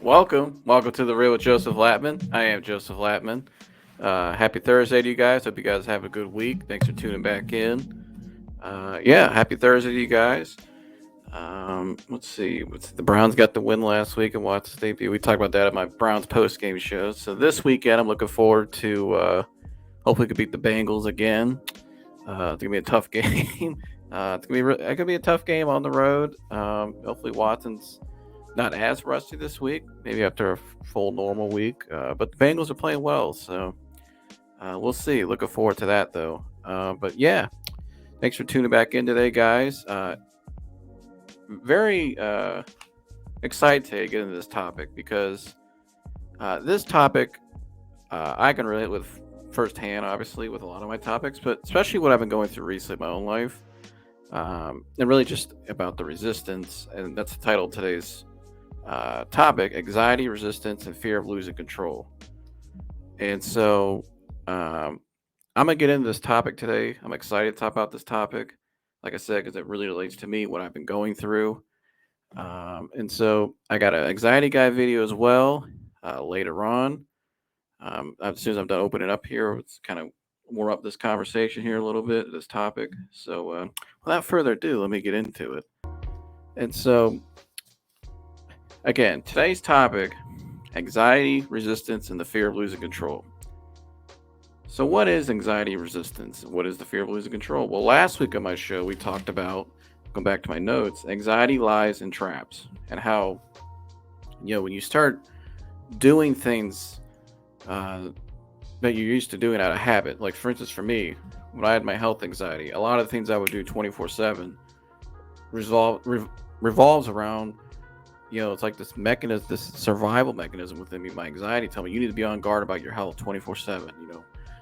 Welcome to the Real with Joseph Latman. I am Joseph Latman. Happy Thursday to you guys. Hope you guys have a good week. Thanks for tuning back in. Happy Thursday to you guys. Let's see. The Browns got the win last week in Watson State. We talked about that at my Browns post game show. So this weekend, I'm looking forward to hopefully we can beat the Bengals again. It's gonna be a tough game. It's gonna be a tough game on the road. Hopefully Watson's not as rusty this week. Maybe after a full normal week. But the Bengals are playing well, so we'll see. Looking forward to that though. But yeah, thanks for tuning back in today, guys. Very excited to get into this topic because this topic I can relate with firsthand, obviously, with a lot of my topics, but especially what I've been going through recently in my own life. And really just about the resistance, and that's the title of today's topic: anxiety, resistance, and fear of losing control. And so I'm gonna get into this topic today. I'm excited to talk about this topic, like I said, because it really relates to me, what I've been going through. And so I got an anxiety guy video as well later on. As soon as I'm done opening up here, let's kind of warm up this conversation here a little bit, this topic. So without further ado, let me get into it. And so again, today's topic: anxiety, resistance, and the fear of losing control. So, what is anxiety resistance? What is the fear of losing control? Well, last week on my show, we talked about, going back to my notes, anxiety lies in traps, and how, when you start doing things that you're used to doing out of habit, like for instance, for me, when I had my health anxiety, a lot of the things I would do 24/7 revolves around, it's like this mechanism, this survival mechanism within me. My anxiety tell me you need to be on guard about your health 24/7,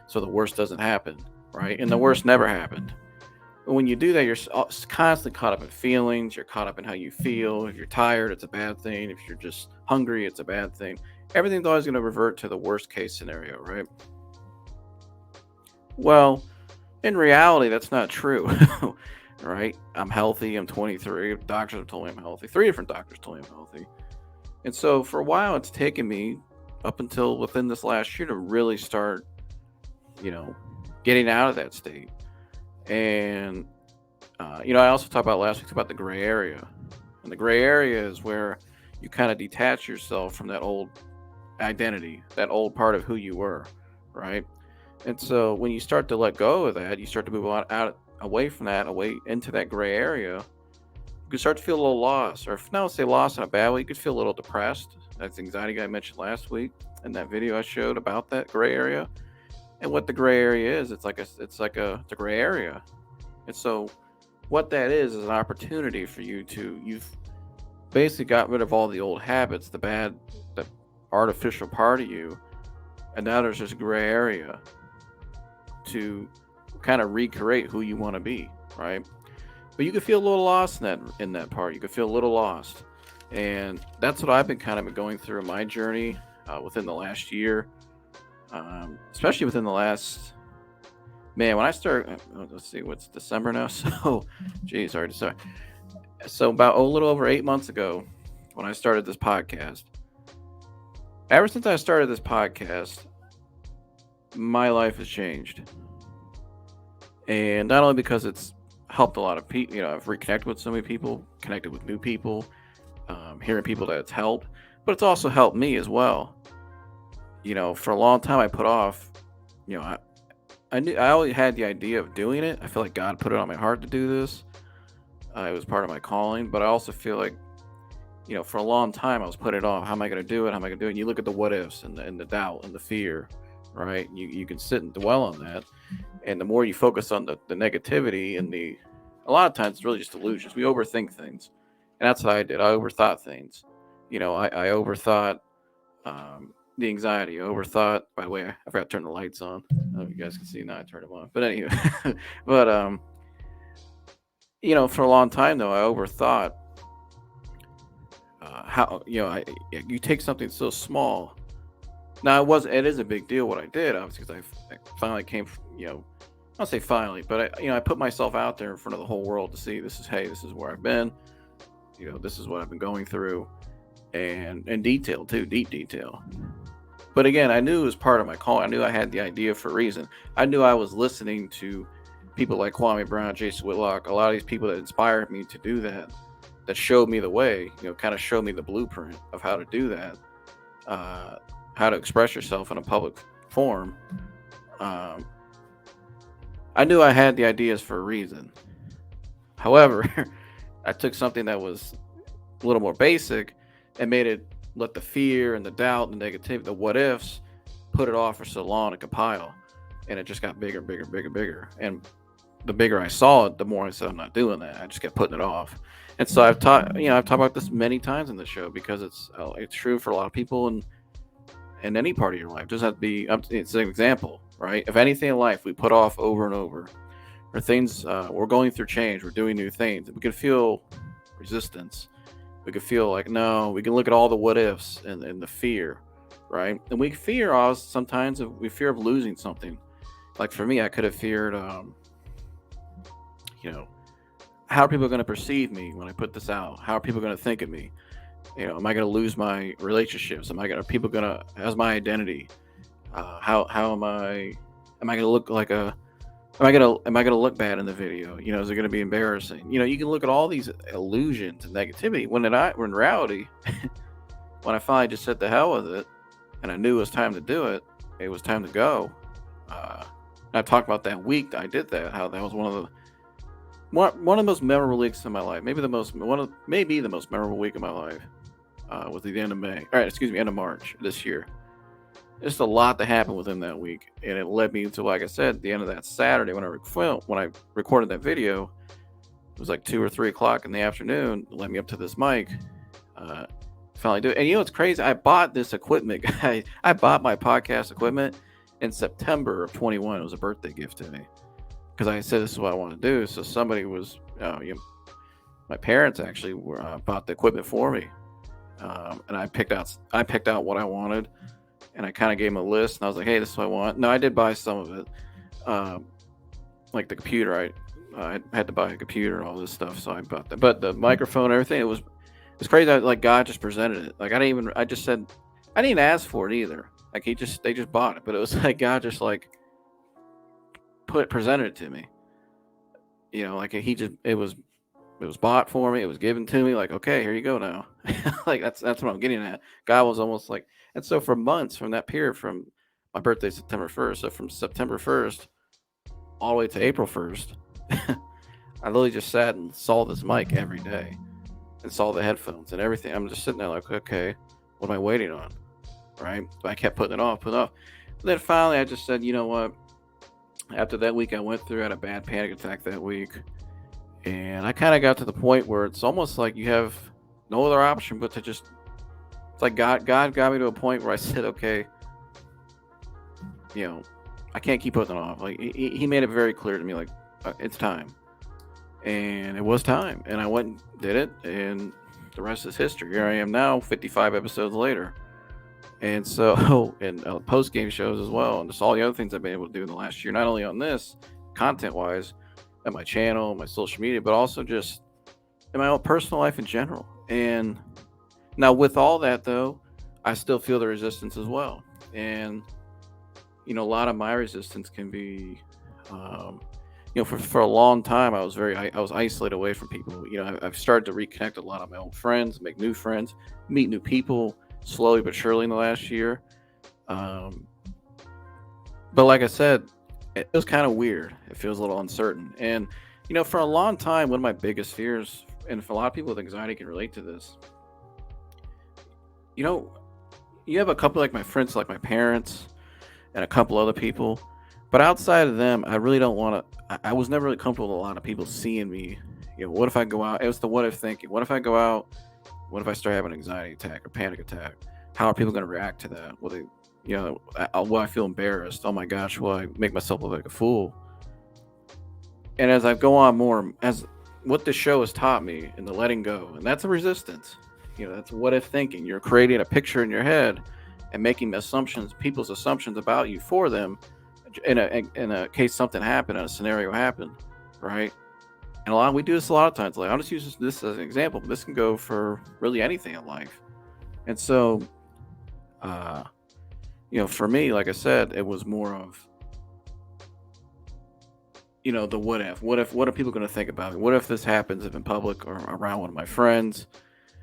so the worst doesn't happen, right? And the worst never happened. But when you do that, you're constantly caught up in feelings. You're caught up in how you feel. If you're tired, it's a bad thing. If you're just hungry, it's a bad thing. Everything's always going to revert to the worst case scenario, right? Well, in reality, that's not true. Right? I'm healthy. I'm 23. Doctors have told me I'm healthy. 3 different doctors told me I'm healthy. And so for a while, it's taken me up until within this last year to really start, getting out of that state. And, I also talked about last week about the gray area. And the gray area is where you kind of detach yourself from that old identity, that old part of who you were, right? And so when you start to let go of that, you start to move out away from that, away into that gray area, you can start to feel a little lost. Or if not say lost in a bad way, you could feel a little depressed. That's the anxiety guy I mentioned last week in that video I showed about that gray area. And what the gray area is, it's a gray area. And so what that is an opportunity for you've basically got rid of all the old habits, the artificial part of you, and now there's this gray area to kind of recreate who you want to be, right? But you could feel a little lost in that part. You could feel a little lost. And that's what I've been kind of going through in my journey within the last year. Especially within the last, when I started, let's see, what's December now? So, geez, already sorry. So about a little over 8 months ago, when I started this podcast, ever since I started this podcast, my life has changed. And not only because it's helped a lot of people, I've reconnected with so many people, connected with new people, hearing people that it's helped, but it's also helped me as well. For a long time I put off, I knew I always had the idea of doing it. I feel like God put it on my heart to do this. It was part of my calling, but I also feel like, for a long time I was putting it off. How am I going to do it? How am I going to do it? And you look at the what ifs and the doubt and the fear, right? You can sit and dwell on that. And the more you focus on the negativity and a lot of times it's really just illusions. We overthink things. And that's what I did. I overthought things. I overthought, the anxiety. I overthought. By the way, I forgot to turn the lights on. I don't know if you guys can see now. I turned them on. But anyway, but for a long time though, I overthought how you take something so small. Now it is a big deal what I did, obviously, because I finally came. I'll say finally, but I put myself out there in front of the whole world to see this is where I've been. This is what I've been going through. and detail too, deep detail. But again, I knew it was part of my call. I knew I had the idea for a reason. I knew I was listening to people like Kwame Brown, Jason Whitlock, a lot of these people that inspired me to do that, that showed me the way, kind of showed me the blueprint of how to do that, uh, how to express yourself in a public forum. Um, I knew I had the ideas for a reason. However, I took something that was a little more basic and made it let the fear and the doubt and the negativity, the what ifs, put it off for so long to compile. And it just got bigger, bigger, bigger, bigger. And the bigger I saw it, the more I said I'm not doing that. I just kept putting it off. And so I've talked about this many times in the show because it's true for a lot of people in any part of your life. It doesn't have to be. It's an example, right? If anything in life we put off over and over, or things we're going through change, we're doing new things, we can feel resistance. We could feel like no. We can look at all the what ifs and the fear, right? And we fear us sometimes. We fear of losing something. Like for me, I could have feared, you know, how are people going to perceive me when I put this out? How are people going to think of me? Am I going to lose my relationships? Are people going to, as my identity? How am I going to look like am I going to look bad in the video? Is it going to be embarrassing? You can look at all these illusions and negativity when in reality, when I finally just said the hell with it and I knew it was time to do it, it was time to go. I talked about that week that I did that, how that was one of the most memorable weeks of my life. Maybe the most memorable week of my life was the end of May. All right, excuse me, end of March this year. Just a lot that happened within that week, and it led me to, like I said, the end of that Saturday when I recorded that video. It was like 2 or 3 o'clock in the afternoon. It led me up to this mic. Finally do it, and it's crazy. I bought this equipment, guys. I bought my podcast equipment in September of 21. It was a birthday gift to me because I said this is what I want to do. So somebody was, my parents actually bought the equipment for me, and I picked out what I wanted. And I kind of gave him a list, and I was like, "Hey, this is what I want." No, I did buy some of it, like the computer. I had to buy a computer and all this stuff, so I bought that. But the microphone, and everything, it was crazy. Like God just presented it. Like I just said, I didn't ask for it either. Like they just bought it. But it was like God just like presented it to me. Like it was bought for me. It was given to me. Like, okay, here you go now. Like that's what I'm getting at. God was almost like. And so for months from that period, from my birthday September 1st, so from September 1st all the way to April 1st, I literally just sat and saw this mic every day and saw the headphones and everything. I'm just sitting there like, okay, what am I waiting on? Right? But I kept putting it off. But then finally I just said, you know what? After that week I went through, I had a bad panic attack that week. And I kind of got to the point where it's almost like you have no other option but to just, it's like God got me to a point where I said, okay, I can't keep putting it off. Like he made it very clear to me, like it's time, and it was time, and I went and did it, and the rest is history. Here I am now, 55 episodes later, and so and post game shows as well, and just all the other things I've been able to do in the last year, not only on this content wise, at my channel, my social media, but also just in my own personal life in general. And now, with all that, though, I still feel the resistance as well. And, a lot of my resistance can be, for a long time, I was isolated away from people. I've started to reconnect a lot of my old friends, make new friends, meet new people slowly but surely in the last year. But like I said, it was kind of weird. It feels a little uncertain. And, for a long time, one of my biggest fears, and for a lot of people with anxiety can relate to this, you have a couple like my friends, like my parents, and a couple other people. But outside of them, I really don't want to. I was never really comfortable with a lot of people seeing me. What if I go out? It was the what if thinking. What if I go out? What if I start having an anxiety attack or panic attack? How are people going to react to that? Will they, will I feel embarrassed? Oh my gosh, will I make myself look like a fool? And as I go on more, as what this show has taught me in the letting go, and that's a resistance. That's what if thinking. You're creating a picture in your head and making people's assumptions about you for them in a case something happened, and a scenario happened, right? And we do this a lot of times. Like, I'll just use this as an example, but this can go for really anything in life. And so, uh, for me, like I said, it was more of, the what if. What are people going to think about me? What if this happens if in public or around one of my friends?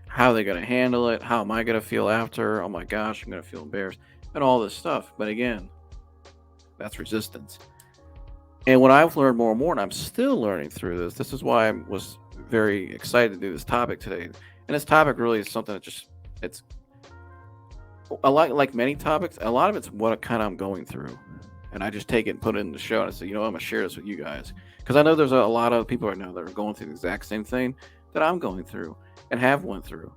How are they going to handle it? How am I going to feel after? Oh my gosh, I'm going to feel embarrassed and all this stuff. But again, that's resistance. And what I've learned more and more, and I'm still learning through this is why I was very excited to do this topic today. And this topic really is something that it's a lot like many topics. A lot of it's what kind of I'm going through. And I just take it and put it in the show. And I say, I'm going to share this with you guys. Because I know there's a lot of people right now that are going through the exact same thing that I'm going through and have went through.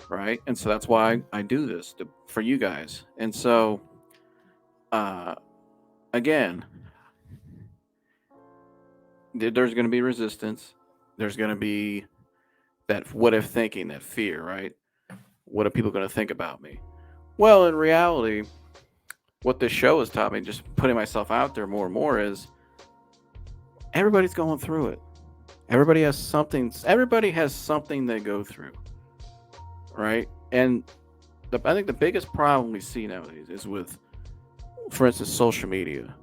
Right. And so that's why I do this for you guys. And so, uh, again, there's going to be resistance. There's going to be that what if thinking, that fear, right? What are people going to think about me? Well, in reality, what this show has taught me, just putting myself out there more and more, is everybody's going through it. Everybody has something they go through, right? And I think the biggest problem we see nowadays is with, for instance, social media,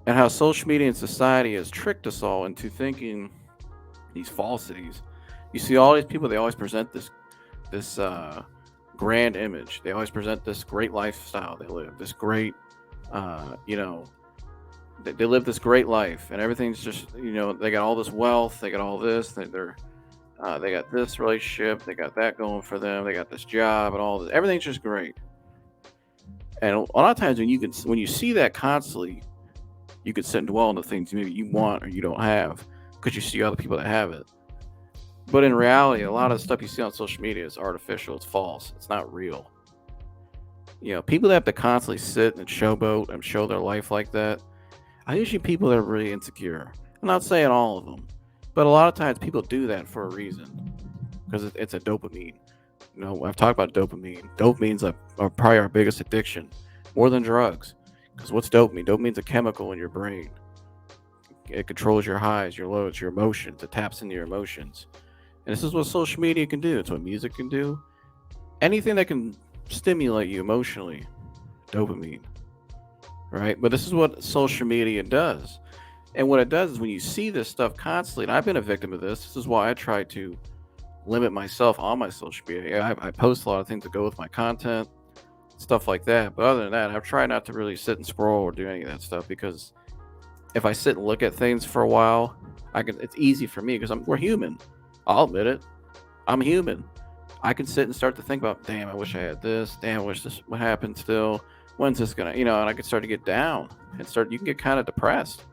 and how social media and society has tricked us all into thinking these falsities. You see all these people; they always present this grand image. They always present this great lifestyle they live, this great, you know, they live this great life, and everything's just, they got all this wealth, they got all this, they got this relationship, they got that going for them, they got this job, and all this. Everything's just great. And a lot of times when you see that constantly, you could sit and dwell on the things maybe you want or you don't have because you see other people that have it. But in reality, a lot of the stuff you see on social media is artificial. It's false. It's not real. People that have to constantly sit and showboat and show their life like that are usually people that are really insecure. I'm not saying all of them, but a lot of times people do that for a reason because it's a dopamine. I've talked about dopamine. Dopamine's probably our biggest addiction, more than drugs. Because what's dopamine? Dopamine's a chemical in your brain. It controls your highs, your lows, your emotions. It taps into your emotions. And this is what social media can do. It's what music can do. Anything that can stimulate you emotionally, dopamine, right? But this is what social media does. And what it does is when you see this stuff constantly, and I've been a victim of this is why I try to limit myself on my social media. I post a lot of things that go with my content, stuff like that. But other than that, I've tried not to really sit and scroll or do any of that stuff, because if I sit and look at things for a while, it's easy for me because we're human. I'll admit it. I'm human. I can sit and start to think about, damn, I wish I had this. Damn, I wish this would happen still. When's this gonna, and I can start to get down and you can get kind of depressed.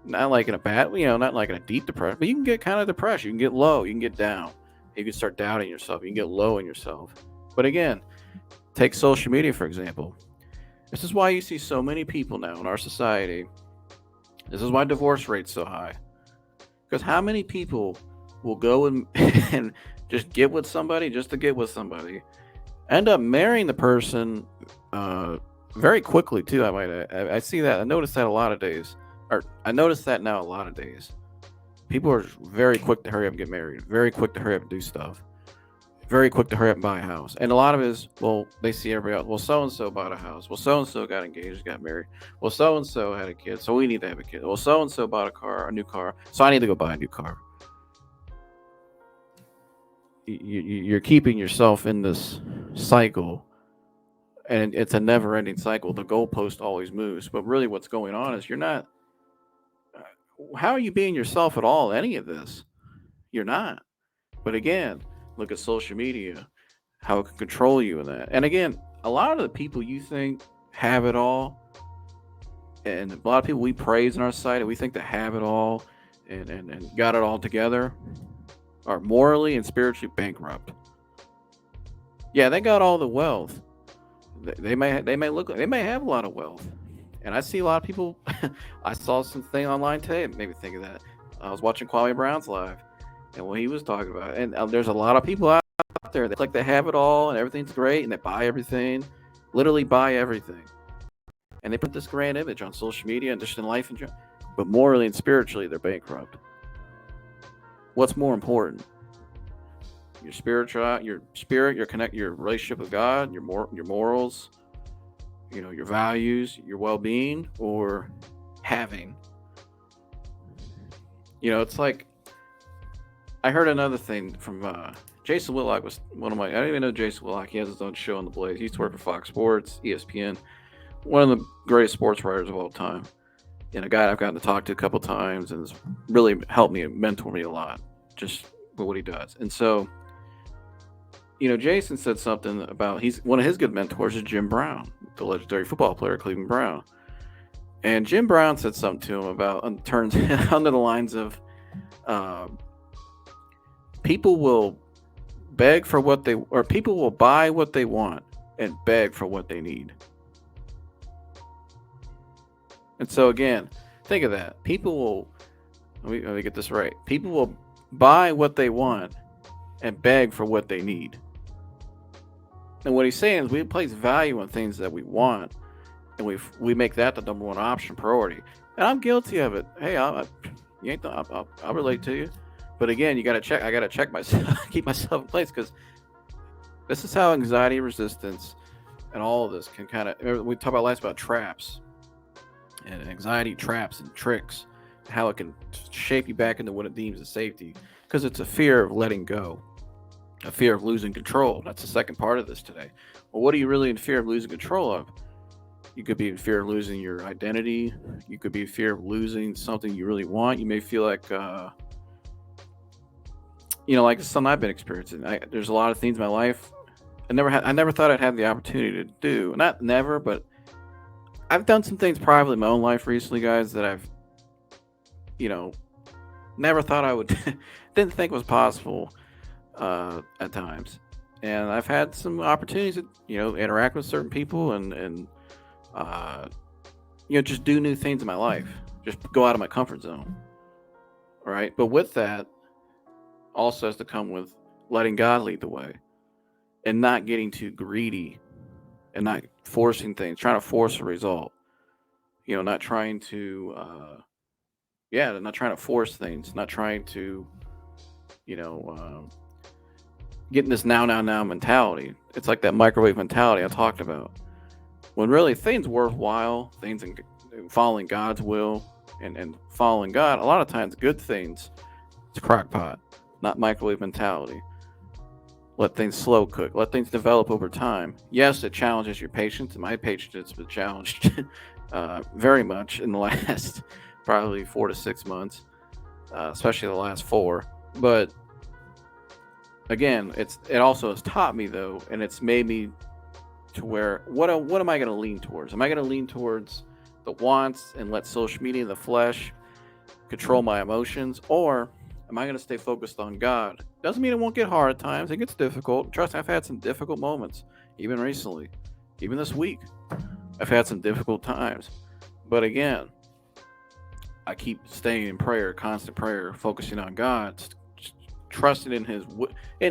Not like in a bad, not like in a deep depression, but you can get kind of depressed. You can get low. You can get down. You can start doubting yourself. You can get low in yourself. But again, take social media, for example. This is why you see so many people now in our society. This is why divorce rate's so high. Because how many people will go and, and just get with somebody just to get with somebody, end up marrying the person very quickly too. I see that. I notice that a lot of days. Or I notice that now a lot of days. People are very quick to hurry up and get married. Very quick to hurry up and do stuff. Very quick to hurry up and buy a house. And a lot of it is, well, they see everybody else. Well, so-and-so bought a house. Well, so-and-so got engaged, got married. Well, so-and-so had a kid, so we need to have a kid. Well, so-and-so bought a new car, so I need to go buy a new car. You're keeping yourself in this cycle, and it's a never-ending cycle. The goalpost always moves, but really what's going on is you're not, how are you being yourself at all, any of this? You're not. But again, look at social media, how it can control you in that. And again, a lot of the people you think have it all, and a lot of people we praise in our society, we think they have it all and got it all together, are morally and spiritually bankrupt. Yeah, they got all the wealth. They may have a lot of wealth. And I see a lot of people. I saw something online today that made me think of that. I was watching Kwame Brown's live, and what he was talking about. And there's a lot of people out there that like they have it all and everything's great, and they buy everything, literally buy everything, and they put this grand image on social media and just in life in general. But morally and spiritually, they're bankrupt. What's more important? your spiritual, your spirit, your relationship with God, your morals, your values, your well-being, or having. It's like I heard another thing from Jason Whitlock was one of my. I didn't even know Jason Whitlock. He has his own show on the Blaze. He used to work for Fox Sports, ESPN. One of the greatest sports writers of all time, and a guy I've gotten to talk to a couple times, and has really helped me and mentor me a lot, just for what he does. And so, Jason said something about he's one of his good mentors is Jim Brown, the legendary football player, Cleveland Brown. And Jim Brown said something to him about turns under the lines of uh, people will beg for what they or people will buy what they want and beg for what they need. And so again, think of that. People will let me get this right. People will buy what they want and beg for what they need. And what he's saying is we place value on things that we want, and we make that the number one option priority. And I'm guilty of it. Hey, you ain't. I'll relate to you. But again, you got to check. I got to check myself, keep myself in place, because this is how anxiety resistance and all of this can kind of. We talked about last about traps and anxiety traps and tricks, how it can shape you back into what it deems as safety, because it's a fear of letting go, a fear of losing control. That's the second part of this today. Well, what are you really in fear of losing control of? You could be in fear of losing your identity. You could be in fear of losing something you really want. You may feel like, like something I've been experiencing. There's a lot of things in my life I never thought I'd have the opportunity to do. Not never, but I've done some things privately in my own life recently, guys, that I've, you know, never thought I would, didn't think was possible at times. And I've had some opportunities to, interact with certain people and uh, just do new things in my life, just go out of my comfort zone. All right. But with that also has to come with letting God lead the way and not getting too greedy and not forcing things, trying to force a result, not trying to, not trying to force things, not trying to, you know, getting this now mentality. It's like that microwave mentality I talked about. When really things worthwhile, things in following God's will and following God, a lot of times good things, it's crock pot, not microwave mentality. Let things slow cook. Let things develop over time. Yes, it challenges your patience, and my patience has been challenged very much in the last probably 4 to 6 months, especially the last 4. But again, it also has taught me though, and it's made me to where what am I going to lean towards? Am I going to lean towards the wants and let social media and the flesh control my emotions, or am I going to stay focused on God? Doesn't mean it won't get hard at times. It gets difficult. Trust me, I've had some difficult moments, even recently, even this week. I've had some difficult times. But again, I keep staying in prayer, constant prayer, focusing on God, trusting in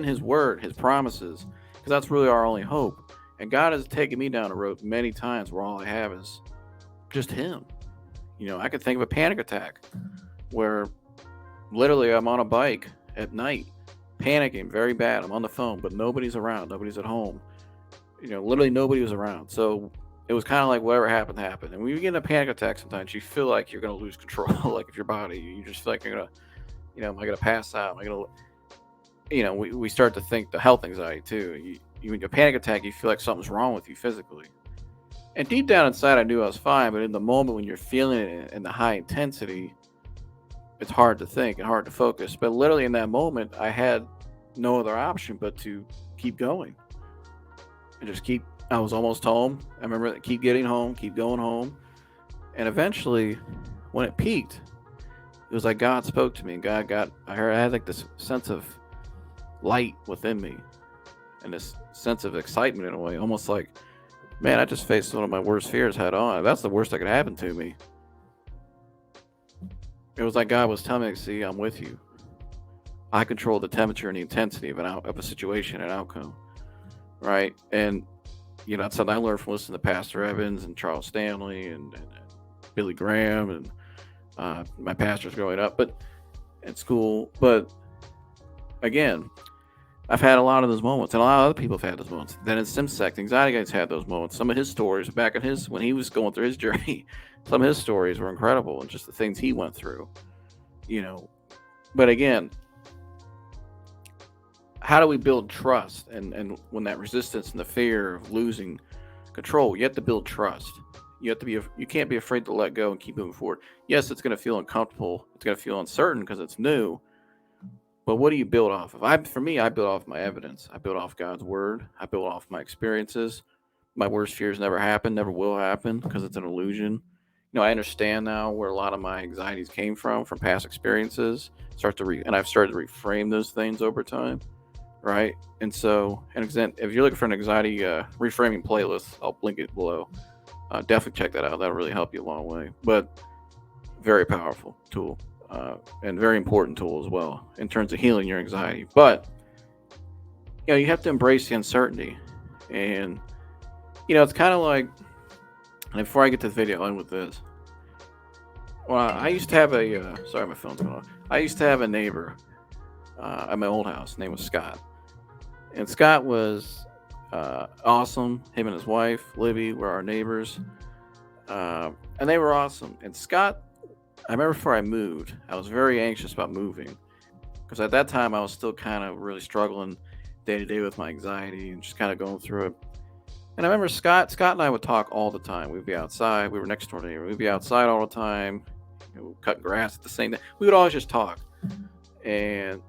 His word, His promises, because that's really our only hope. And God has taken me down a road many times where all I have is just Him. I could think of a panic attack where literally I'm on a bike at night, panicking very bad. I'm on the phone, but nobody's around. Nobody's at home. Literally nobody was around. So it was kind of like whatever happened, happened. And when you get in a panic attack, sometimes you feel like you're going to lose control, like of your body. You just feel like you're going to, am I going to pass out? Am I going to, we start to think the health anxiety too. You in a panic attack, you feel like something's wrong with you physically. And deep down inside, I knew I was fine. But in the moment when you're feeling it in the high intensity, it's hard to think and hard to focus. But literally in that moment, I had no other option but to keep going and just I was almost home. I remember that, keep getting home, keep going home. And eventually when it peaked, it was like God spoke to me, and I had like this sense of light within me and this sense of excitement in a way, almost like, man, I just faced one of my worst fears head on. That's the worst that could happen to me. It was like God was telling me, see, I'm with you. I control the temperature and the intensity of a situation and outcome. Right? And, that's something I learned from listening to Pastor Evans and Charles Stanley and Billy Graham and my pastors growing up, but at school. But again, I've had a lot of those moments, and a lot of other people have had those moments. Then in SimSec, the anxiety guy's had those moments. Some of his stories back in his when he was going through his journey, some of his stories were incredible, and just the things he went through. You know, but again, how do we build trust? And when that resistance and the fear of losing control, you have to build trust. You have to be. You can't be afraid to let go and keep moving forward. Yes, it's going to feel uncomfortable. It's going to feel uncertain because it's new. But what do you build off of? For me, I build off my evidence. I build off God's word. I build off my experiences. My worst fears never happen, never will happen because it's an illusion. I understand now where a lot of my anxieties came from past experiences. And I've started to reframe those things over time, right? And so, if you're looking for an anxiety reframing playlist, I'll link it below. Definitely check that out. That'll really help you a long way. But very powerful tool. And very important tool as well in terms of healing your anxiety. But you have to embrace the uncertainty, and it's kind of like. And before I get to the video, I'll end with this. Well, I used to have sorry, my phone's going off. I used to have a neighbor at my old house. His name was Scott, and Scott was awesome. Him and his wife Libby were our neighbors, and they were awesome. And Scott, I remember before I moved, I was very anxious about moving because at that time I was still kind of really struggling day to day with my anxiety and just kind of going through it. And I remember Scott and I would talk all the time. We'd be outside. We were next door neighbor. We'd be outside all the time, cutting grass at the same time. We would always just talk. And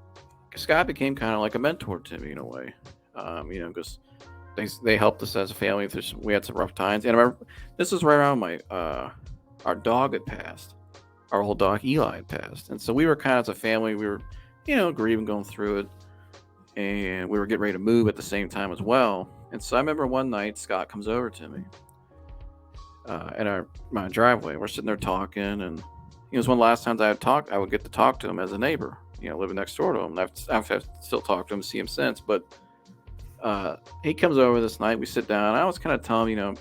Scott became kind of like a mentor to me in a way, because they helped us as a family. We had some rough times. And I remember this was right around our dog had passed. Our old dog Eli had passed. And so we were kind of as a family, we were, grieving, going through it. And we were getting ready to move at the same time as well. And so I remember one night Scott comes over to me in my driveway. We're sitting there talking, and it was one of the last times I would get to talk to him as a neighbor, living next door to him. And I've still talked to him, see him since. But he comes over this night. We sit down. I was kind of telling him,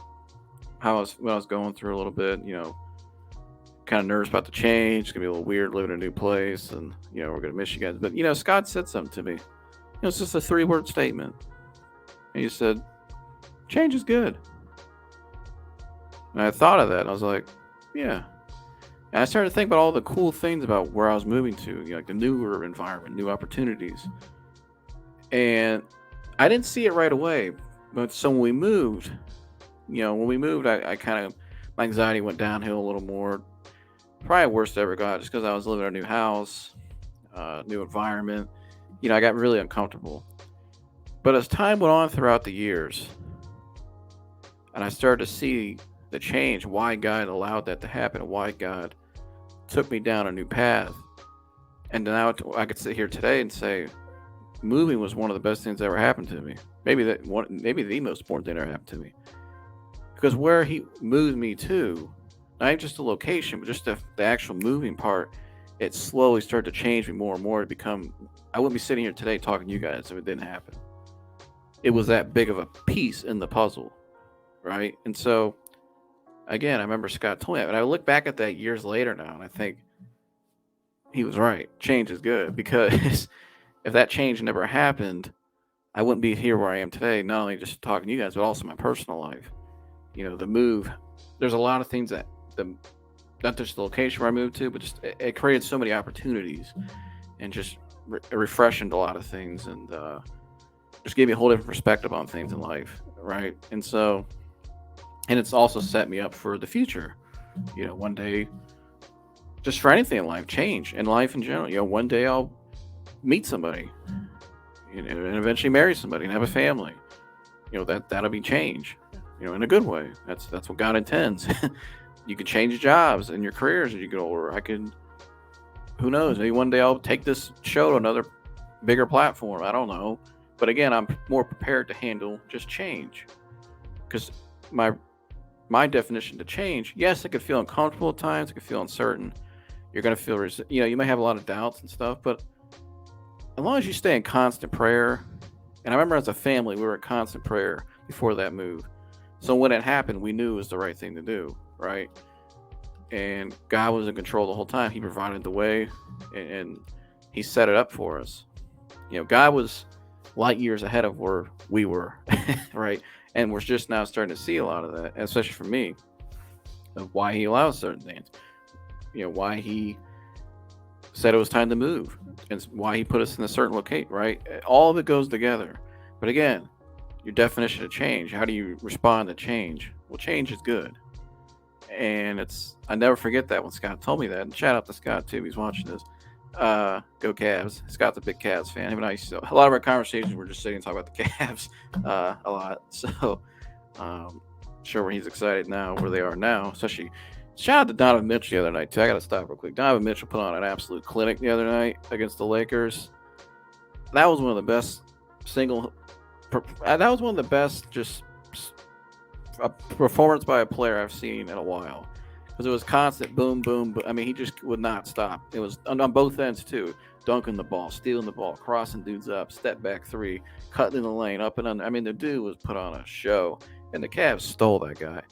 what I was going through a little bit. Kind of nervous about the change. It's gonna be a little weird living in a new place, and we're gonna miss you guys. But Scott said something to me. It's just a 3-word statement. And he said, "Change is good." And I thought of that, and I was like, yeah. And I started to think about all the cool things about where I was moving to, like the newer environment, new opportunities. And I didn't see it right away. But so when we moved, I kind of, my anxiety went downhill a little more. Probably worst I ever got, just because I was living in a new house, new environment. I got really uncomfortable. But as time went on throughout the years, and I started to see the change, why God allowed that to happen, and why God took me down a new path. And now I could sit here today and say, moving was one of the best things that ever happened to me. Maybe the most important thing that ever happened to me. Because where He moved me to, not just the location, but just the actual moving part, it slowly started to change me more and more to become. I wouldn't be sitting here today talking to you guys if it didn't happen. It was that big of a piece in the puzzle, right? And so, again, I remember Scott told me that, and I look back at that years later now, and I think he was right. Change is good, because if that change never happened, I wouldn't be here where I am today, not only just talking to you guys, but also my personal life. The move, there's a lot of things not just the location where I moved to, but just it created so many opportunities and just refreshed a lot of things, and just gave me a whole different perspective on things in life, right? And so, and it's also set me up for the future. One day, just for anything in life, change in life in general. One day I'll meet somebody, and eventually marry somebody and have a family. That'll be change, in a good way. That's what God intends. You can change jobs and your careers as you get older. Who knows? Maybe one day I'll take this show to another bigger platform. I don't know. But again, I'm more prepared to handle just change. Because my definition to change, yes, it could feel uncomfortable at times. It could feel uncertain. You're going to feel, you may have a lot of doubts and stuff. But as long as you stay in constant prayer, and I remember as a family, we were in constant prayer before that move. So when it happened, we knew it was the right thing to do, right? And God was in control the whole time. He provided the way, and He set it up for us. God was light years ahead of where we were, right? And we're just now starting to see a lot of that, especially for me, of why he allows certain things. Why he said it was time to move, and why he put us in a certain location, right? All of it goes together. But again, your definition of change, how do you respond to change? Well, change is good. And I never forget that when Scott told me that. And shout out to Scott too, he's watching this. Go Cavs. Scott's a big Cavs fan. Him and I a lot of our conversations were just sitting and talking about the Cavs a lot. So sure where he's excited now, where they are now. Especially shout out to Donovan Mitchell the other night too. I gotta stop real quick. Donovan Mitchell put on an absolute clinic the other night against the Lakers. That was one of the best that was one of the best just a performance by a player I've seen in a while, because it was constant boom, boom, boom. I mean, he just would not stop. It was on both ends too, dunking the ball, stealing the ball, crossing dudes up, step back three, cutting in the lane, up and under. I mean, the dude was put on a show, and the Cavs stole that guy.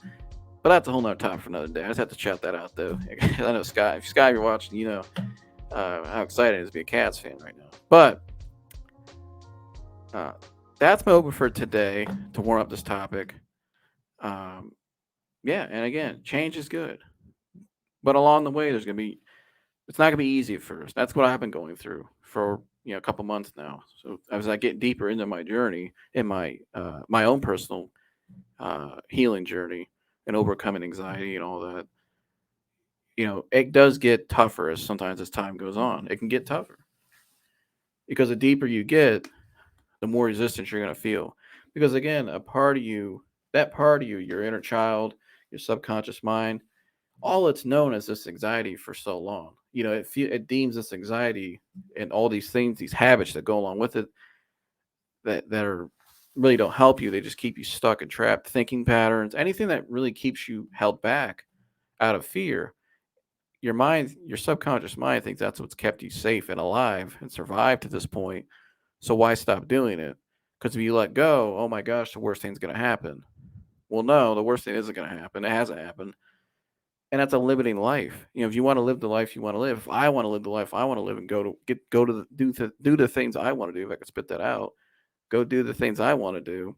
But that's a whole nother topic for another day. I just have to shout that out though. I know Sky, if Sky, you're watching, you know how excited it is to be a Cavs fan right now. But that's my open for today to warm up this topic. Yeah, and again, change is good, but along the way, it's not gonna be easy at first. That's what I've been going through for a couple months now. So as I get deeper into my journey, in my own personal healing journey and overcoming anxiety and all that, it does get tougher as time goes on. It can get tougher because the deeper you get, the more resistance you're gonna feel. Because again, that part of you, your inner child, your subconscious mind, all it's known as this anxiety for so long. It deems this anxiety and all these things, these habits that go along with it, that are really don't help you. They just keep you stuck and trapped. Thinking patterns, anything that really keeps you held back out of fear. Your subconscious mind thinks that's what's kept you safe and alive and survived to this point. So why stop doing it? Because if you let go, oh my gosh, the worst thing's going to happen. Well, no, the worst thing isn't going to happen. It hasn't happened. And that's a limiting life. If you want to live the life you want to live, if I want to live the life I want to live and do the things I want to do, if I could spit that out, go do the things I want to do.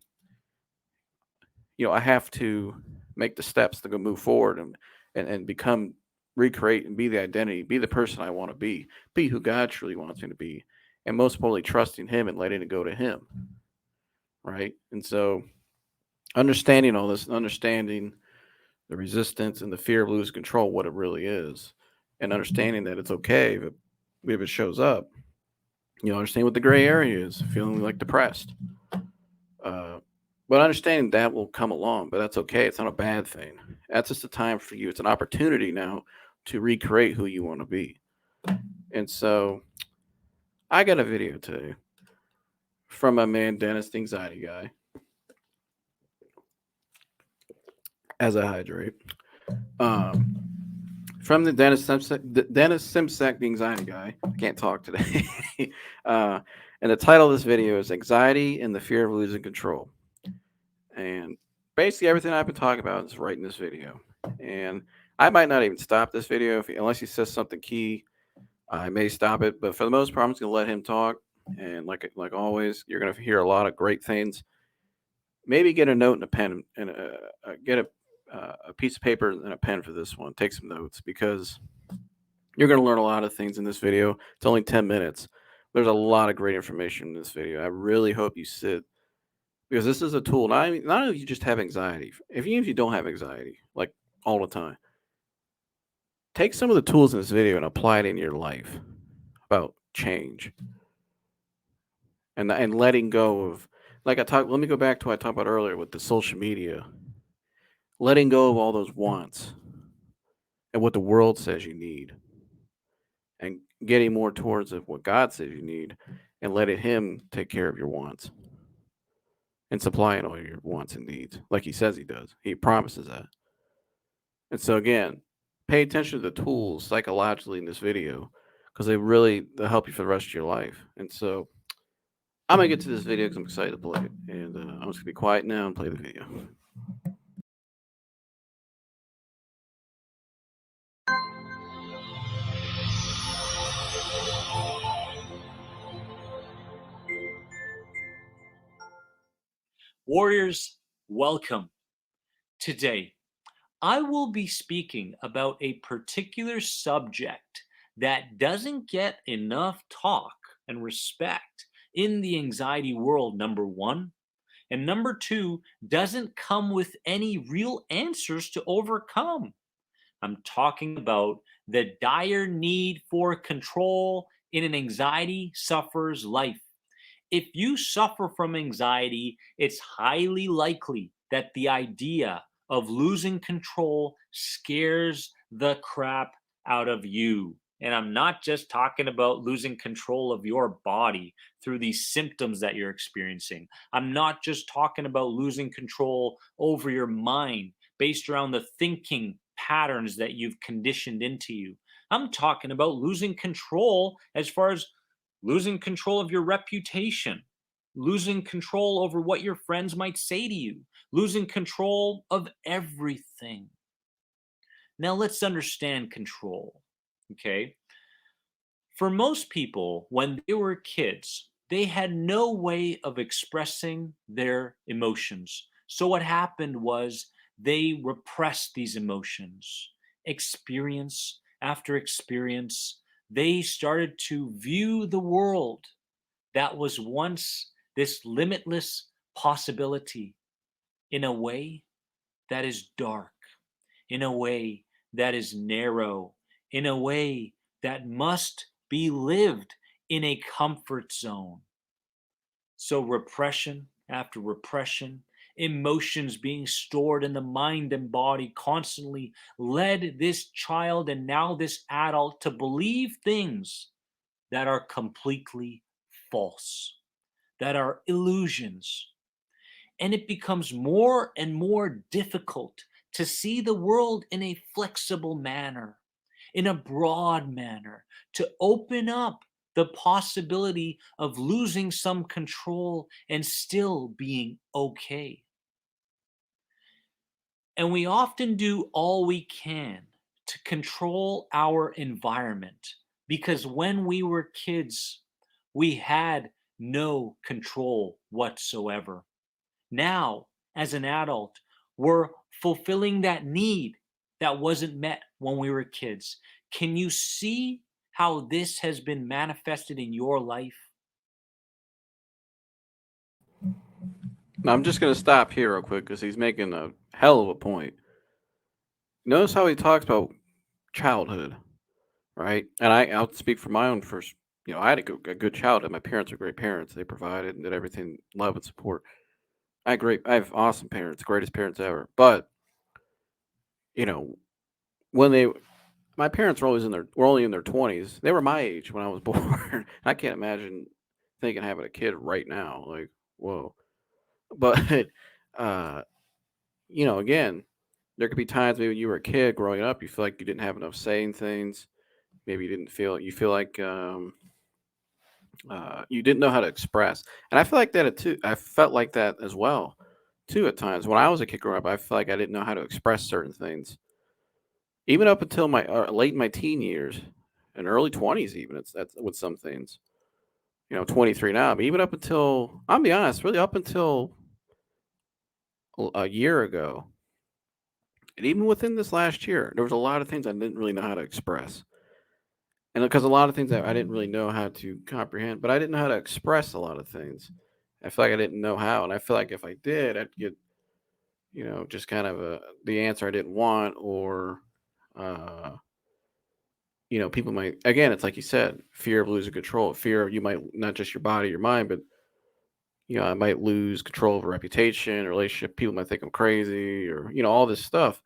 I have to make the steps to go move forward and become, recreate and be the identity, be the person I want to be who God truly wants me to be, and most importantly, trusting Him and letting it go to Him. Right. And so understanding all this, understanding the resistance and the fear of losing control, what it really is, and understanding that it's okay if it shows up. Understand what the gray area is, feeling like depressed. But understanding that will come along, but that's okay. It's not a bad thing. That's just a time for you. It's an opportunity now to recreate who you want to be. And so I got a video today from my man Dennis, the anxiety guy, as I hydrate. From the Dennis Simsek, the anxiety guy. I can't talk today. And the title of this video is Anxiety and the Fear of Losing Control. And basically everything I've been talking about is right in this video. And I might not even stop this video unless he says something key. I may stop it, but for the most part, I'm just going to let him talk. And like always, you're going to hear a lot of great things. Maybe get a note and a pen and get a piece of paper and a pen for this one. Take some notes, because you're going to learn a lot of things in this video. It's only 10 minutes. There's a lot of great information in this video. I really hope you sit, because this is a tool. Not only if you just have anxiety, even if you don't have anxiety, like all the time, take some of the tools in this video and apply it in your life about change and letting go of, let me go back to what I talked about earlier with the social media. Letting go of all those wants and what the world says you need, and getting more towards what God says you need, and letting Him take care of your wants and supplying all your wants and needs like He says He does. He promises that. And so again, pay attention to the tools psychologically in this video, because they'll help you for the rest of your life. And so I'm going to get to this video because I'm excited to play it. And I'm just going to be quiet now and play the video. Warriors, welcome. Today, I will be speaking about a particular subject that doesn't get enough talk and respect in the anxiety world, number one. And number two, doesn't come with any real answers to overcome. I'm talking about the dire need for control in an anxiety sufferer's life. If you suffer from anxiety, it's highly likely that the idea of losing control scares the crap out of you. And I'm not just talking about losing control of your body through these symptoms that you're experiencing. I'm not just talking about losing control over your mind based around the thinking patterns that you've conditioned into you. I'm talking about losing control as far as losing control of your reputation, losing control over what your friends might say to you, losing control of everything. Now, let's understand control. Okay. For most people, when they were kids, they had no way of expressing their emotions. So, what happened was they repressed these emotions, experience after experience. They started to view the world that was once this limitless possibility in a way that is dark, in a way that is narrow, in a way that must be lived in a comfort zone. So, repression after repression, emotions being stored in the mind and body constantly led this child and now this adult to believe things that are completely false, that are illusions. And it becomes more and more difficult to see the world in a flexible manner, in a broad manner, to open up the possibility of losing some control and still being okay. And we often do all we can to control our environment because when we were kids, we had no control whatsoever. Now, as an adult, we're fulfilling that need that wasn't met when we were kids. Can you see how this has been manifested in your life? Now, I'm just going to stop here real quick because he's making a hell of a point. Notice how he talks about childhood, right? And I'll speak for my own first. I had a good childhood. My parents were great parents. They provided and did everything, love and support. I have awesome parents, greatest parents ever. But you know, when my parents were only in their 20s. They were my age when I was born. I can't imagine thinking having a kid right now. Like, whoa. But uh, again, there could be times maybe when you were a kid growing up, you feel like you didn't have enough saying things. Maybe you feel like you didn't know how to express. And I feel like that too. I felt like that as well too at times. When I was a kid growing up, I felt like I didn't know how to express certain things. Even up until my late in my teen years and early 20s, even it's that's with some things. 23 now, but even up until I'll be honest, really up until a year ago, and even within this last year, there was a lot of things I didn't really know how to express. And because a lot of things that I didn't really know how to comprehend, but I didn't know how to express a lot of things. I feel like I didn't know how, and I feel like if I did, I'd get, just kind of the answer I didn't want, or, uh, people might, again, it's like you said, fear of losing control, fear of you might not just your body, your mind, but I might lose control of a reputation, a relationship. People might think I'm crazy, or all this stuff.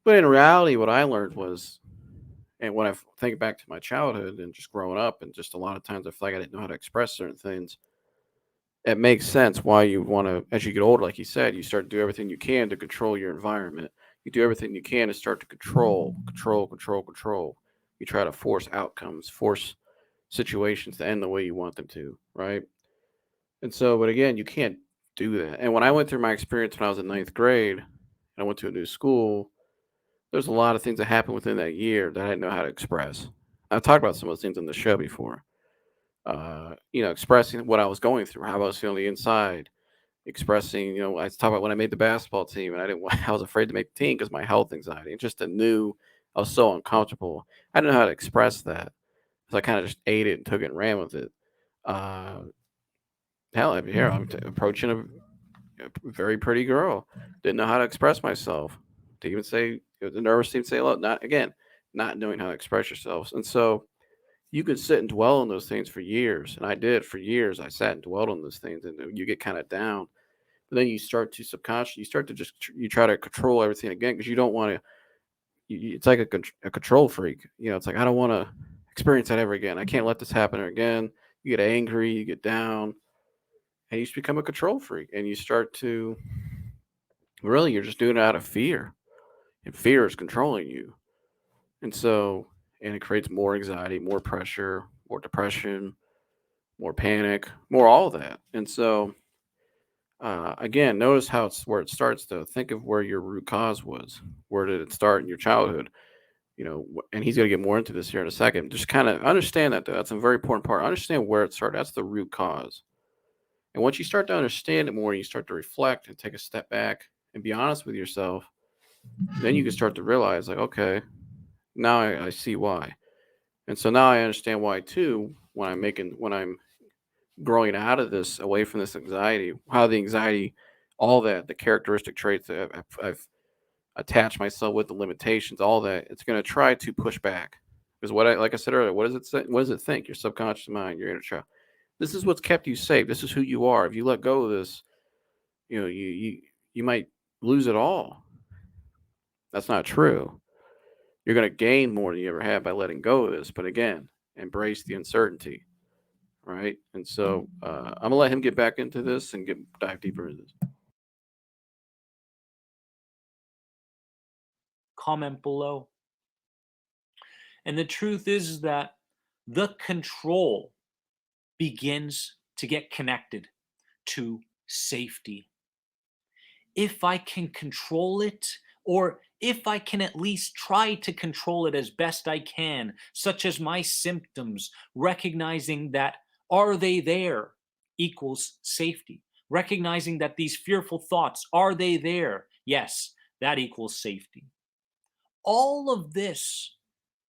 But in reality, what I learned was, and when I think back to my childhood and just growing up, and just a lot of times I feel like I didn't know how to express certain things. It makes sense why you want to, as you get older, like you said, you start to do everything you can to control your environment. You do everything you can to start to control. You try to force outcomes, force situations to end the way you want them to, right? And so, but again, you can't do that. And when I went through my experience when I was in ninth grade, and I went to a new school, there's a lot of things that happened within that year that I didn't know how to express. I've talked about some of those things on the show before. Expressing what I was going through, how I was feeling the inside, expressing, I talk about when I made the basketball team and I didn't I was afraid to make the team because my health anxiety. And just I knew I was so uncomfortable. I didn't know how to express that. So I kind of just ate it and took it and ran with it. Uh, Hell, I'm here. Approaching a very pretty girl. Didn't know how to express myself. To even say, the nervous to even say hello. Not again, not knowing how to express yourselves. And so you could sit and dwell on those things for years. And I did for years. I sat and dwelled on those things, and you get kind of down. But then you start to subconsciously, you start to just, you try to control everything again because you don't want to. It's like a control freak. It's like, I don't want to experience that ever again. I can't let this happen again. You get angry, you get down, and you just become a control freak, and you start to really, you're just doing it out of fear, and fear is controlling you. And so, and it creates more anxiety, more pressure, more depression, more panic, more all of that. And so, again, notice how it's where it starts. Though, think of where your root cause was. Where did it start in your childhood? And he's going to get more into this here in a second. Just kind of understand that, though. That's a very important part. Understand where it started. That's the root cause. And once you start to understand it more, you start to reflect and take a step back and be honest with yourself. Then you can start to realize, like, okay, now I see why. And so now I understand why too. When I'm growing out of this, away from this anxiety, how the anxiety, all that, the characteristic traits that I've attached myself with, the limitations, all that, it's going to try to push back. Because like I said earlier, what does it say? What does it think? Your subconscious mind, your inner child. This is what's kept you safe. This is who you are. If you let go of this, you might lose it all. That's not true. You're going to gain more than you ever had by letting go of this. But again, embrace the uncertainty, right? And so I'm gonna let him get back into this and dive deeper into this. Comment below. And the truth is that the control begins to get connected to safety. If I can control it, or if I can at least try to control it as best I can, such as my symptoms, recognizing that are they there equals safety. Recognizing that these fearful thoughts, are they there? Yes, that equals safety. All of this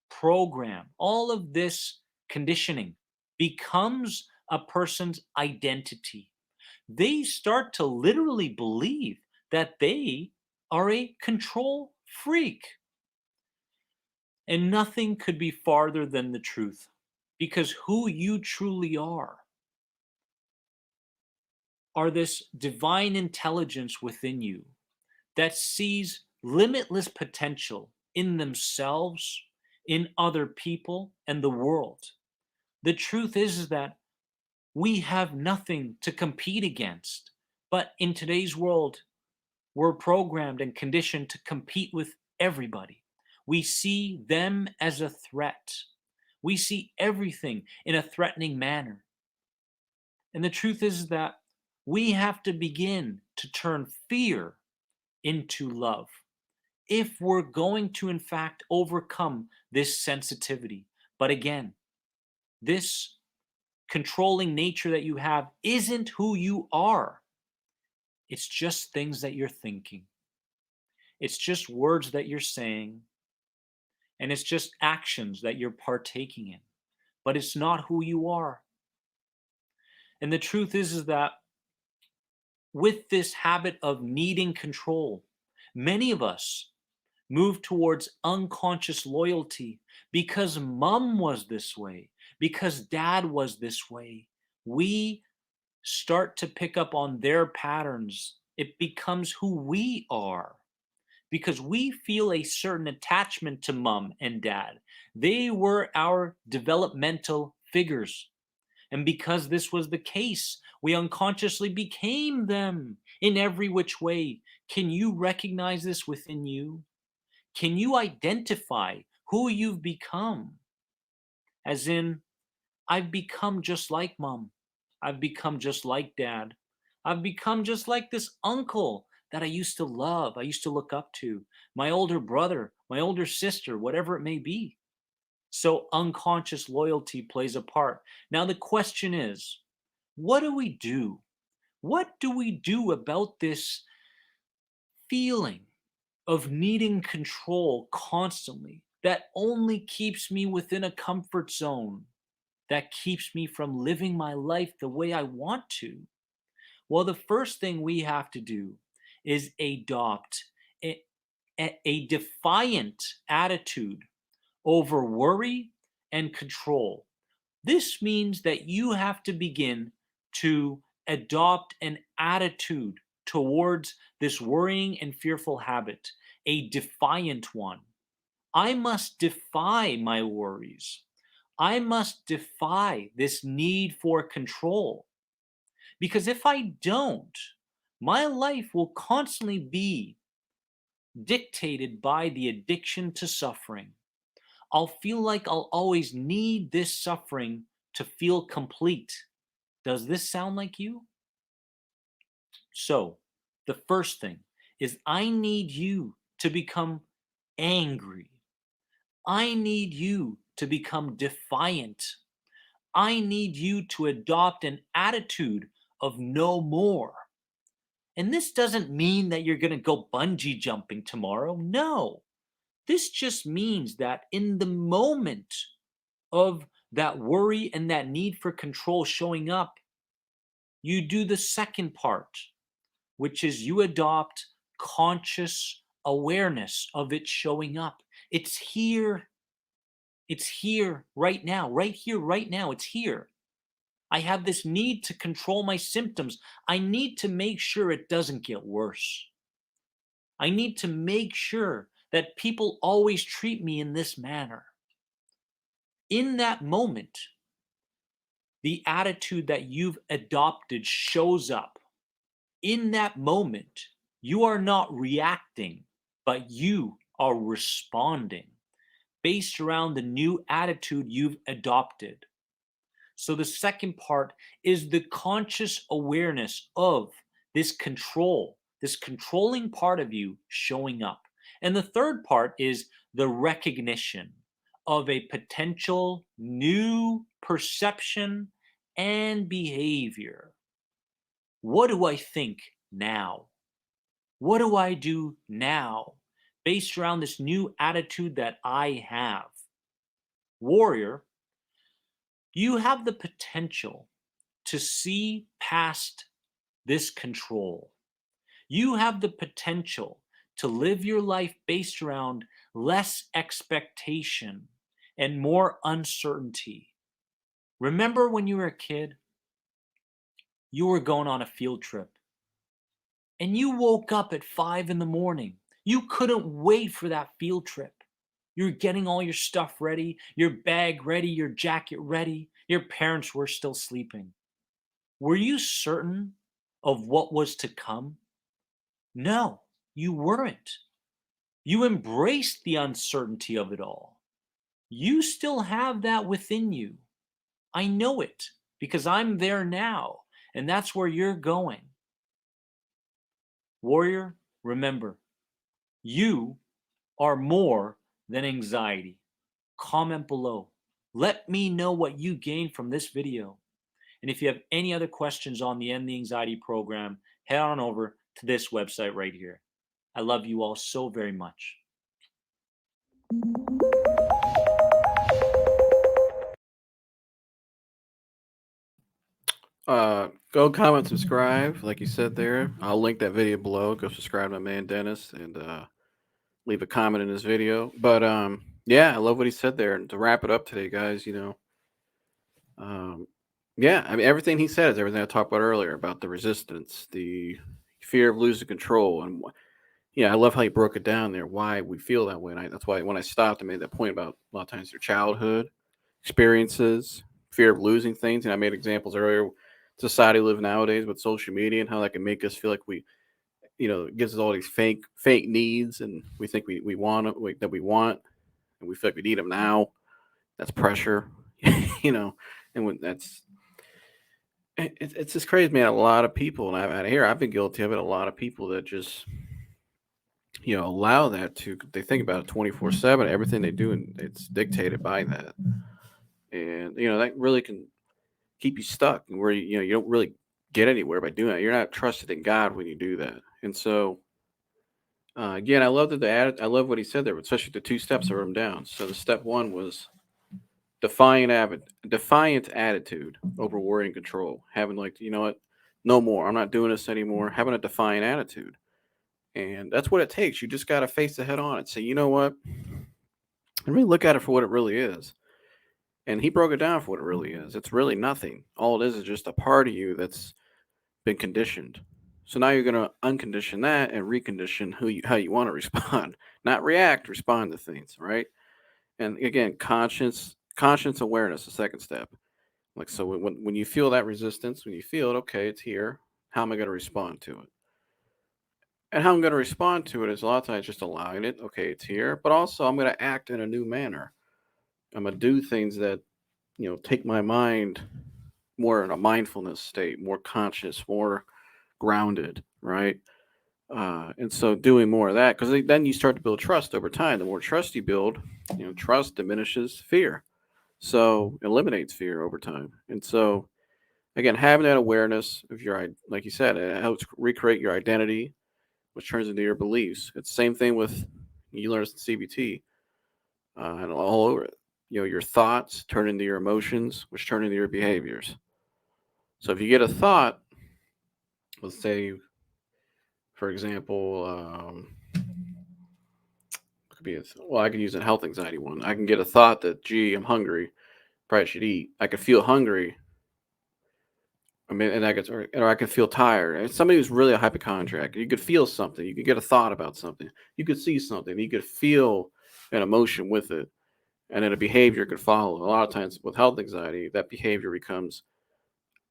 program, all of this conditioning becomes a person's identity. They start to literally believe that they are a control freak. And nothing could be farther than the truth, because who you truly are this divine intelligence within you that sees limitless potential in themselves, in other people, and the world. The truth is that we have nothing to compete against. But in today's world, we're programmed and conditioned to compete with everybody. We see them as a threat. We see everything in a threatening manner. And the truth is that we have to begin to turn fear into love if we're going to, in fact, overcome this sensitivity. But again, this controlling nature that you have isn't who you are. It's just things that you're thinking. It's just words that you're saying. And it's just actions that you're partaking in. But it's not who you are. And the truth is that with this habit of needing control, many of us move towards unconscious loyalty because mom was this way, because dad was this way. We start to pick up on their patterns. It becomes who we are because we feel a certain attachment to mom and dad. They were our developmental figures. And because this was the case, we unconsciously became them in every which way. Can you recognize this within you? Can you identify who you've become? As in, I've become just like mom. I've become just like dad. I've become just like this uncle that I used to love, I used to look up to, my older brother, my older sister, whatever it may be. So unconscious loyalty plays a part. Now, the question is, what do we do What do we do about this feeling of needing control constantly that only keeps me within a comfort zone, that keeps me from living my life the way I want to? Well, the first thing we have to do is adopt a, a defiant attitude over worry and control. This means that you have to begin to adopt an attitude towards this worrying and fearful habit, a defiant one. I must defy my worries. I must defy this need for control. Because if I don't, my life will constantly be dictated by the addiction to suffering. I'll feel like I'll always need this suffering to feel complete. Does this sound like you? So, the first thing is I need you to become angry. I need you to become defiant. I need you to adopt an attitude of no more. And this doesn't mean that you're going to go bungee jumping tomorrow. No. This just means that in the moment of that worry and that need for control showing up, you do the second part, which is you adopt conscious awareness of it showing up. It's here. It's here right now, right here, right now. It's here. I have this need to control my symptoms. I need to make sure it doesn't get worse. I need to make sure that people always treat me in this manner. In that moment, the attitude that you've adopted shows up. In that moment, you are not reacting, but you are responding based around the new attitude you've adopted. So the second part is the conscious awareness of this control, this controlling part of you showing up. And the third part is the recognition of a potential new perception and behavior. What do I think now? What do I do now based around this new attitude that I have? Warrior, you have the potential to see past this control. You have the potential to live your life based around less expectation and more uncertainty. Remember when you were a kid, you were going on a field trip and you woke up at 5 in the morning. You couldn't wait for that field trip. You're getting all your stuff ready, your bag ready, your jacket ready. Your parents were still sleeping. Were you certain of what was to come? No, you weren't. You embraced the uncertainty of it all. You still have that within you. I know it because I'm there now, and that's where you're going. Warrior, remember, you are more than anxiety. Comment below. Let me know what you gained from this video. And if you have any other questions on the End the Anxiety program, head on over to this website right here. I love you all so very much. Go comment, subscribe, like you said there. I'll link that video below. Go subscribe to my man Dennis and leave a comment in this video. But yeah, I love what he said there. And to wrap it up today, guys, um, yeah, I mean everything he said is everything I talked about earlier about the resistance, the fear of losing control, and yeah, I love how he broke it down there. Why we feel that way. And that's why when I stopped, I made that point about a lot of times their childhood experiences, fear of losing things, and I made examples earlier. Society live nowadays with social media and how that can make us feel like it gives us all these fake needs, and we think we want it, that we want, and we feel like we need them now. That's pressure, you know, and when it's just crazy, man. A lot of people, and I've been guilty of it. A lot of people that just allow that to they think about it 24/7. Everything they do, and it's dictated by that, and that really can keep you stuck, and where you don't really get anywhere by doing that. You're not trusted in God when you do that. And so, again, I love that I love what he said there, especially the two steps I wrote him down. So the step one was defiant attitude over worry and control. Having like, you know what, no more. I'm not doing this anymore. Having a defiant attitude, and that's what it takes. You just got to face it head on and say, you know what, and really look at it for what it really is. And he broke it down for what it really is. It's really nothing. All it is just a part of you that's been conditioned. So now you're going to uncondition that and recondition how you want to respond, not react, respond to things, right? And again, conscience awareness, the second step. Like so, when you feel that resistance, when you feel it, okay, it's here. How am I going to respond to it? And how I'm going to respond to it is a lot of times just allowing it. Okay, it's here, but also I'm going to act in a new manner. I'm going to do things that take my mind more in a mindfulness state, more conscious, more grounded, right? And so doing more of that, because then you start to build trust over time. The more trust you build, trust diminishes fear, so eliminates fear over time. And so again, having that awareness of like you said, it helps recreate your identity, which turns into your beliefs. It's the same thing with you learn this in CBT and all over it. Your thoughts turn into your emotions, which turn into your behaviors. So if you get a thought, let's say, for example, could be well, I can use a health anxiety one. I can get a thought that, gee, I'm hungry, probably should eat. I could feel hungry. I mean, and I could, or I could feel tired. And somebody who's really a hypochondriac, you could feel something. You could get a thought about something. You could see something. You could feel an emotion with it, and then a behavior could follow. A lot of times with health anxiety, that behavior becomes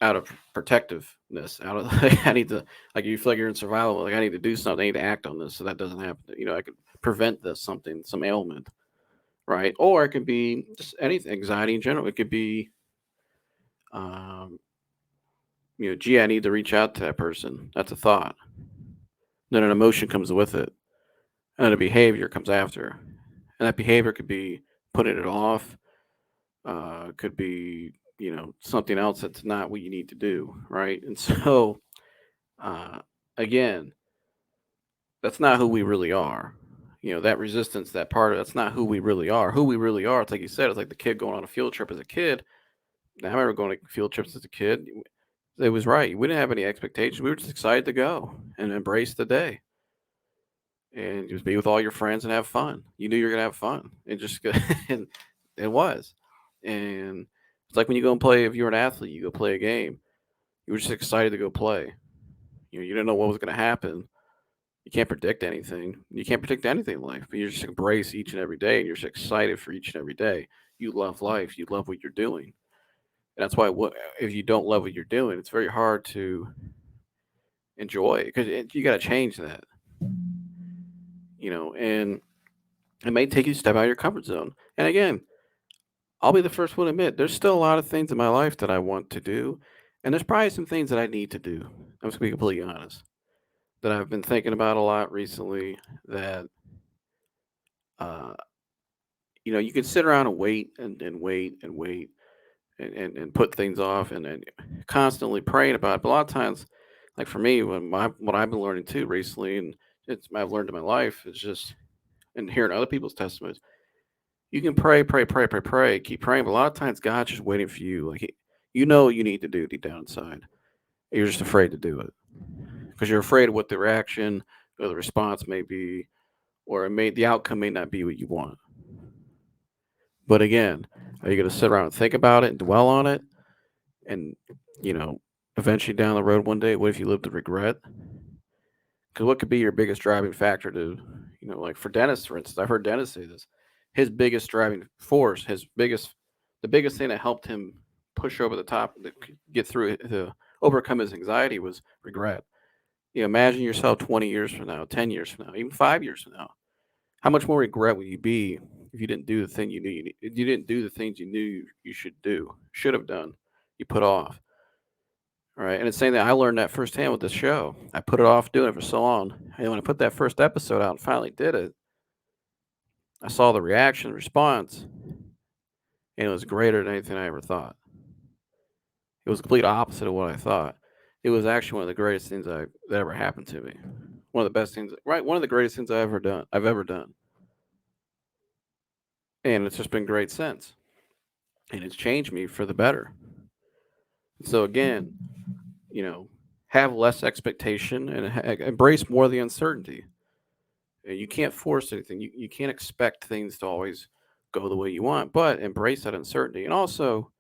out of protectiveness, out of like, I need to, like, you feel like you're in survival, like I need to do something, I need to act on this so that doesn't happen. I could prevent this something, some ailment, right? Or it could be just anything, anxiety in general. It could be, um, gee, I need to reach out to that person. That's a thought. Then an emotion comes with it, and then a behavior comes after. And that behavior could be putting it off, could be, something else that's not what you need to do, right? And so, uh, again, that's not who we really are. That resistance, that part of that's not who we really are. Who we really are, it's like you said, it's like the kid going on a field trip as a kid. Now, I remember going to field trips as a kid. It was right. We didn't have any expectations. We were just excited to go and embrace the day and just be with all your friends and have fun. You knew you were gonna have fun. It just and it was. And it's like when you go and play. If you're an athlete, you go play a game. You were just excited to go play. You didn't know what was gonna happen. You can't predict anything. You can't predict anything in life, but you just embrace each and every day, and you're just excited for each and every day. You love life. You love what you're doing, and that's why if you don't love what you're doing, it's very hard to enjoy because you got to change that. And it may take you to step out of your comfort zone. And again, I'll be the first one to admit there's still a lot of things in my life that I want to do, and there's probably some things that I need to do. I'm just gonna be completely honest. That I've been thinking about a lot recently. That uh, you can sit around and wait and wait and wait and put things off and constantly praying about it. But a lot of times, like for me, what I've been learning too recently, and I've learned in my life is just and hearing other people's testimonies. You can pray, pray, pray, pray, pray, keep praying, but a lot of times God's just waiting for you. Like you know what you need to do deep down inside. You're just afraid to do it because you're afraid of what the reaction or the response may be, or the outcome may not be what you want. But again, are you going to sit around and think about it and dwell on it? And, you know, eventually down the road one day, what if you live to regret? Because what could be your biggest driving factor to, like for Dennis, for instance, I've heard Dennis say this. His biggest driving force, the biggest thing that helped him push over the top, to get through it, to overcome his anxiety was regret. Imagine yourself 20 years from now, 10 years from now, even 5 years from now. How much more regret would you be if you didn't do the thing you didn't do the things you knew you should have done, you put off. All right. And it's saying that I learned that firsthand with this show. I put it off doing it for so long. And when I put that first episode out and finally did it, I saw the reaction, response, and it was greater than anything I ever thought. It was the complete opposite of what I thought. It was actually one of the greatest things that ever happened to me. One of the best things, right? One of the greatest things I've ever done, and it's just been great since, and it's changed me for the better. So again, you know, have less expectation and embrace more of the uncertainty. You can't force anything. You can't expect things to always go the way you want, but embrace that uncertainty. And also,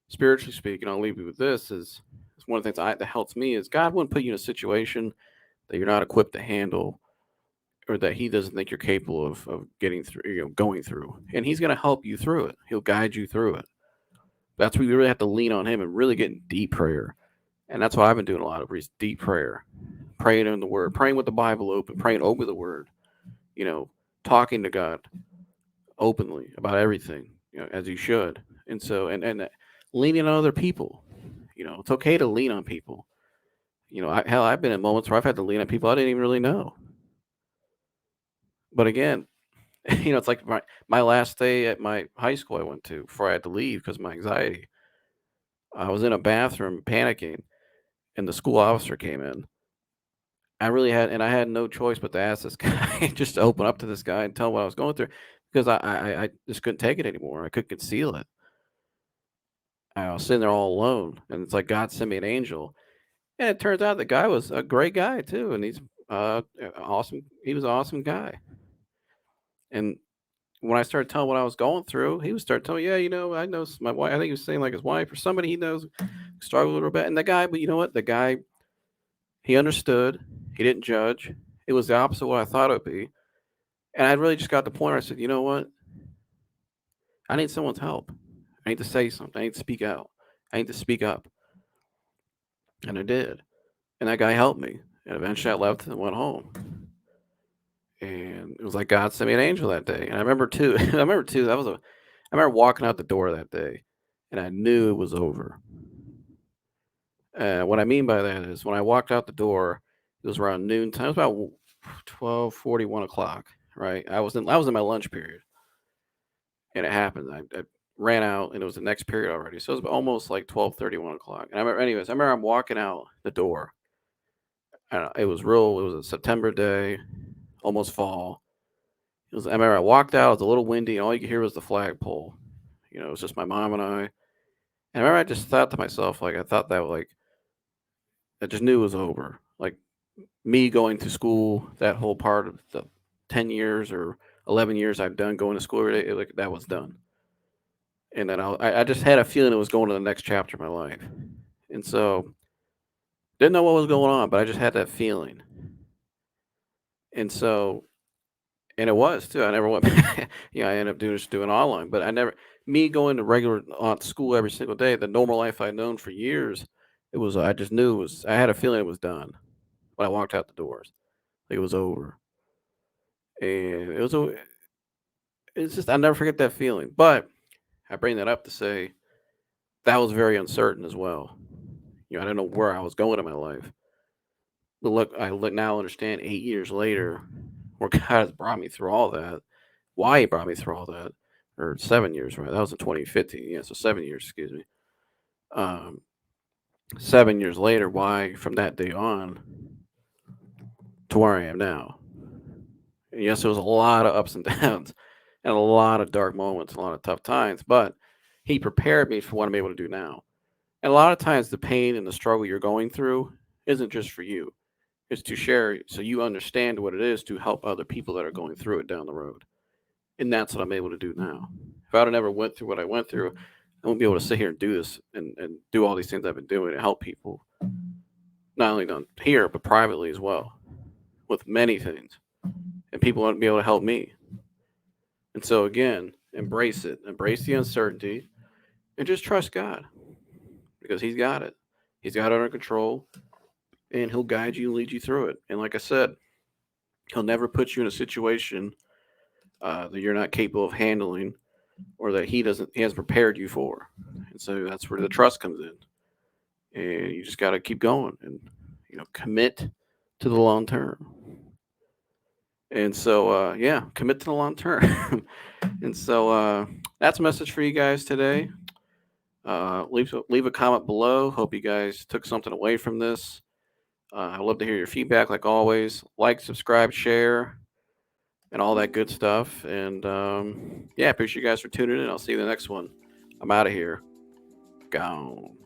spiritually speaking, I'll leave you with this: is one of the things that helps me is God wouldn't put you in a situation that you're not equipped to handle, or that He doesn't think you're capable of getting through, going through. And He's going to help you through it. He'll guide you through it. That's where you really have to lean on Him and really get in deep prayer. And that's why I've been doing a lot of deep prayer, praying in the Word, praying with the Bible open, praying over the Word, you know, talking to God openly about everything, as you should. And so, and leaning on other people. It's okay to lean on people. Hell, I've been in moments where I've had to lean on people I didn't even really know. But again, it's like my last day at my high school I went to before I had to leave because of my anxiety. I was in a bathroom panicking, and the school officer came in. I had no choice but to ask this guy, just to open up to this guy and tell him what I was going through, because I just couldn't take it anymore. I couldn't conceal it. I was sitting there all alone, and it's like God sent me an angel. And it turns out the guy was a great guy too, and he's awesome. He was an awesome guy. And when I started telling what I was going through, he would start telling me, "Yeah, I know my wife." I think he was saying like his wife or somebody he knows struggled a little bit. And the guy, but you know what? The guy, he understood. He didn't judge. It was the opposite of what I thought it would be. And I really just got to the point where I said, "You know what? I need someone's help. I need to say something. I need to speak out. I need to speak up." And I did. And that guy helped me. And eventually I left and went home. And it was like God sent me an angel that day. And I remember too, I remember walking out the door that day, and I knew it was over. What I mean by that is when I walked out the door, it was around noon time. It was about 12:40, 1 o'clock. Right, I was in my lunch period, and it happened. I ran out, and it was the next period already. So it was almost like 12:30, 1 o'clock. And I remember I'm walking out the door. It was real. It was a September day, almost fall. I remember I walked out. It was a little windy, and all you could hear was the flagpole. It was just my mom and I. And I remember I just thought to myself, like, I thought that, like, I just knew it was over. Like, me going to school, that whole part of the 10 years or 11 years I've done going to school every day, like, that was done. And then I just had a feeling it was going to the next chapter of my life. And so, didn't know what was going on, but I just had that feeling. And so, and it was too. I never went back. I ended up doing online, but me going to regular school every single day, the normal life I'd known for years, I just knew I had a feeling it was done when I walked out the doors. Like it was over. And it's just, I never forget that feeling. But I bring that up to say that was very uncertain as well. I didn't know where I was going in my life. But look, now understand 8 years later where God has brought me through all that, why He brought me through all that, or 7 years, right? That was in 2015. Yeah, so 7 years, excuse me. Um, 7 years later, why from that day on to where I am now. And yes, there was a lot of ups and downs and a lot of dark moments, a lot of tough times, but He prepared me for what I'm able to do now. And a lot of times, the pain and the struggle you're going through isn't just for you. It's to share so you understand what it is to help other people that are going through it down the road. And that's what I'm able to do now. If I'd have never went through what I went through, I wouldn't be able to sit here and do this and do all these things I've been doing to help people, not only down here, but privately as well, with many things. And people wouldn't be able to help me. And so, again, embrace it, embrace the uncertainty, and just trust God because He's got it. He's got it under control, and He'll guide you and lead you through it. And like I said, He'll never put you in a situation that you're not capable of handling or that he hasn't prepared you for. And so that's where the trust comes in. And you just got to keep going and commit to the long term. And so yeah, commit to the long term. And so that's a message for you guys today. Leave a comment below. Hope you guys took something away from this. I'd love to hear your feedback, like always. Like, subscribe, share, and all that good stuff. And yeah, appreciate you guys for tuning in. I'll see you in the next one. I'm out of here. Gone.